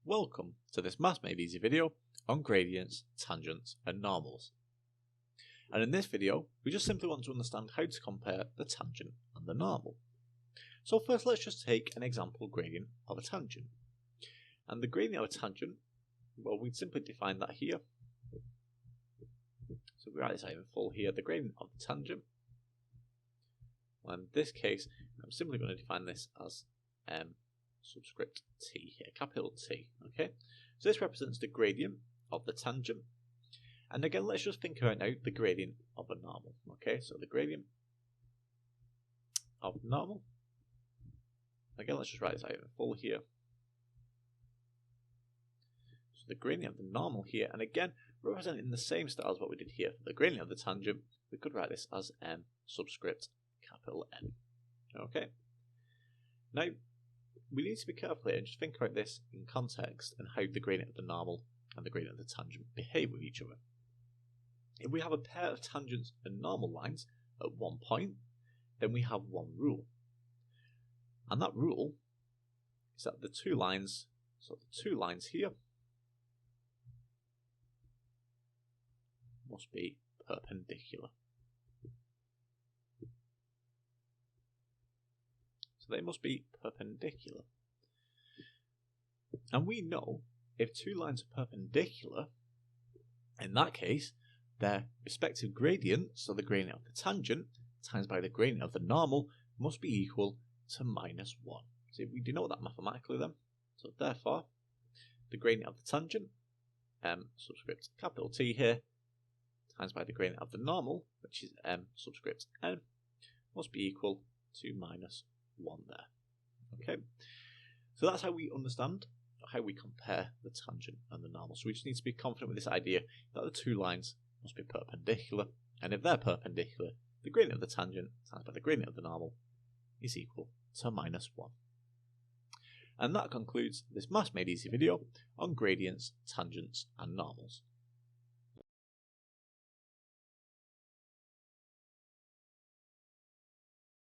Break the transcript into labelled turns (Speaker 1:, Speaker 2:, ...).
Speaker 1: Welcome to this Maths Made Easy video on gradients, tangents and normals. And in this video we just simply want to understand how to compare the tangent and the normal. So first let's just take an example gradient of a tangent. And the gradient of a tangent, well, we'd simply define that here. So we write this out in full here, the gradient of the tangent. And in this case I'm simply going to define this as subscript t here, capital T. Okay, so this represents the gradient of the tangent, and again let's just think right now the gradient of a normal. Okay, so the gradient of normal, again let's just write this out in full here. So the gradient of the normal here, and again representing the same style as what we did here for the gradient of the tangent, we could write this as m subscript capital N. Okay, now we need to be careful here and just think about this in context and how the gradient of the normal and the gradient of the tangent behave with each other. If we have a pair of tangents and normal lines at one point, then we have one rule. And that rule is that the two lines here must be perpendicular. They must be perpendicular. And we know if two lines are perpendicular, in that case, their respective gradient, so the gradient of the tangent times by the gradient of the normal, must be equal to -1. So we denote that mathematically then. So therefore, the gradient of the tangent, m subscript capital T here, times by the gradient of the normal, which is m subscript n, must be equal to -1 there. Okay, so that's how we understand how we compare the tangent and the normal. So we just need to be confident with this idea that the two lines must be perpendicular, and if they're perpendicular, the gradient of the tangent times by the gradient of the normal is equal to -1. And that concludes this Maths Made Easy video on gradients, tangents and normals.